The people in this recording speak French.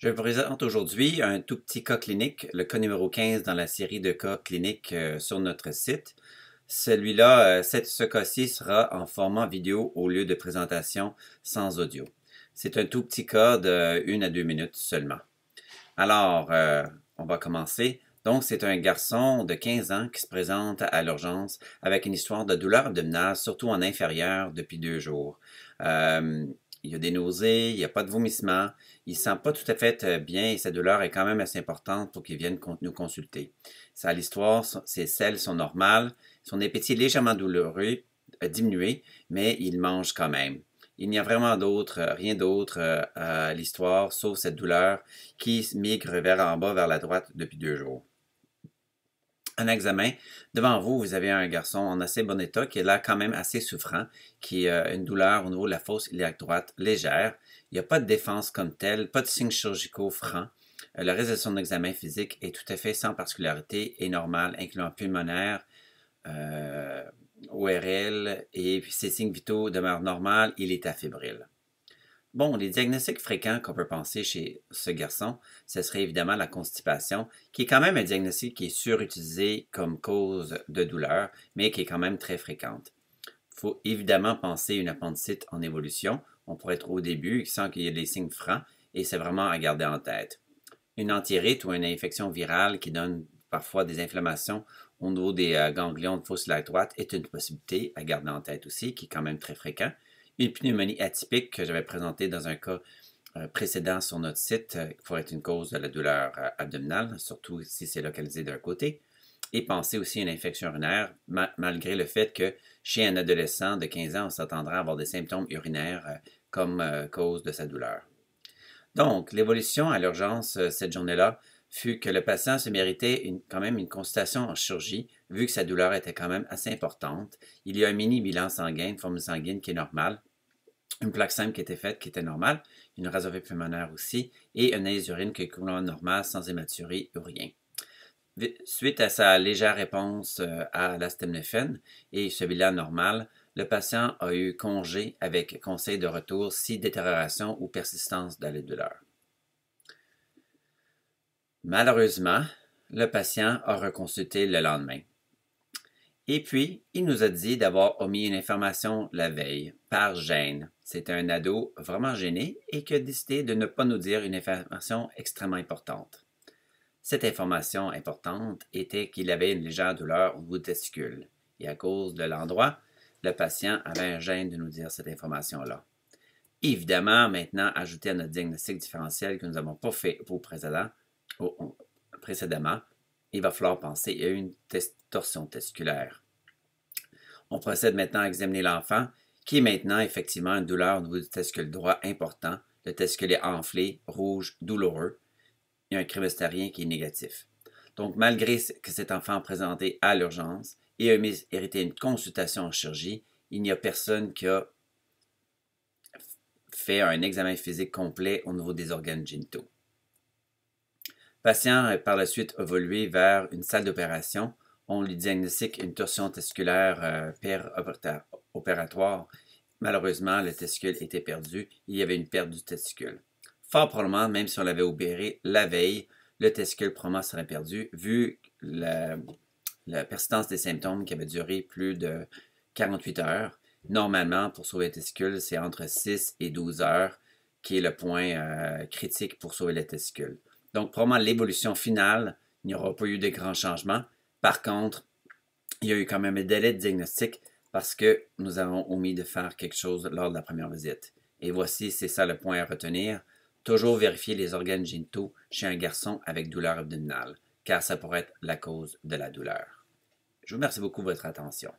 Je vous présente aujourd'hui un tout petit cas clinique, le cas numéro 15 dans la série de cas cliniques sur notre site. Celui-là, ce cas-ci sera en format vidéo au lieu de présentation sans audio. C'est un tout petit cas de 1 à 2 minutes seulement. Alors, on va commencer. Donc, c'est un garçon de 15 ans qui se présente à l'urgence avec une histoire de douleur abdominale, surtout en inférieur, depuis 2 jours. Il y a des nausées, il n'y a pas de vomissement, il ne se sent pas tout à fait bien et sa douleur est quand même assez importante pour qu'il vienne nous consulter. L'histoire, ses selles sont normales, son appétit est légèrement douloureux, diminué, mais il mange quand même. Il n'y a vraiment rien d'autre à l'histoire, sauf cette douleur qui migre vers en bas, vers la droite depuis 2 jours. Un examen, devant vous, vous avez un garçon en assez bon état qui est là quand même assez souffrant, qui a une douleur au niveau de la fosse iliaque droite légère. Il n'y a pas de défense comme telle, pas de signes chirurgicaux francs. Le reste de son examen physique est tout à fait sans particularité et normal, incluant pulmonaire, ORL et puis ses signes vitaux demeurent normaux, il est afébrile. Bon, les diagnostics fréquents qu'on peut penser chez ce garçon, ce serait évidemment la constipation, qui est quand même un diagnostic qui est surutilisé comme cause de douleur, mais qui est quand même très fréquente. Il faut évidemment penser une appendicite en évolution. On pourrait être au début sans qu'il y ait des signes francs, et c'est vraiment à garder en tête. Une entérite ou une infection virale qui donne parfois des inflammations au niveau des ganglions de fosse iliaque droite est une possibilité à garder en tête aussi, qui est quand même très fréquent. Une pneumonie atypique que j'avais présentée dans un cas précédent sur notre site pourrait être une cause de la douleur abdominale, surtout si c'est localisé d'un côté. Et penser aussi à une infection urinaire, malgré le fait que chez un adolescent de 15 ans, on s'attendra à avoir des symptômes urinaires comme cause de sa douleur. Donc, l'évolution à l'urgence cette journée-là fut que le patient se méritait quand même une consultation en chirurgie, vu que sa douleur était quand même assez importante. Il y a un mini bilan sanguin, une forme sanguine qui est normale, une plaque simple qui était faite qui était normale, une radiographie pulmonaire aussi, et une analyse d'urine qui est complètement normale, sans hématurie ou rien. Suite à sa légère réponse à l'acétaminophène et ce bilan normal, le patient a eu congé avec conseil de retour si détérioration ou persistance de la douleur. Malheureusement, le patient a reconsulté le lendemain. Et puis, il nous a dit d'avoir omis une information la veille, par gêne. C'était un ado vraiment gêné et qui a décidé de ne pas nous dire une information extrêmement importante. Cette information importante était qu'il avait une légère douleur au bout des testicules. Et à cause de l'endroit, le patient avait un gêne de nous dire cette information-là. Évidemment, maintenant, ajouté à notre diagnostic différentiel que nous n'avons pas fait précédemment, il va falloir penser à une torsion testiculaire. On procède maintenant à examiner l'enfant, qui est maintenant effectivement une douleur au niveau du testicule droit important. Le testicule est enflé, rouge, douloureux. Il y a un crémestarien qui est négatif. Donc, malgré que cet enfant est présenté à l'urgence et a mérité une consultation en chirurgie, il n'y a personne qui a fait un examen physique complet au niveau des organes génitaux. Le patient a par la suite évolué vers une salle d'opération. On lui diagnostique une torsion testiculaire opératoire. Malheureusement, le testicule était perdu. Il y avait une perte du testicule. Fort probablement, même si on l'avait opéré la veille, le testicule probablement serait perdu, vu la persistance des symptômes qui avait duré plus de 48 heures. Normalement, pour sauver le testicule, c'est entre 6 et 12 heures qui est le point critique pour sauver le testicule. Donc, probablement, l'évolution finale, il n'y aura pas eu de grands changements. Par contre, il y a eu quand même un délai de diagnostic parce que nous avons omis de faire quelque chose lors de la première visite. Et voici, c'est ça le point à retenir. Toujours vérifier les organes génitaux chez un garçon avec douleur abdominale, car ça pourrait être la cause de la douleur. Je vous remercie beaucoup de votre attention.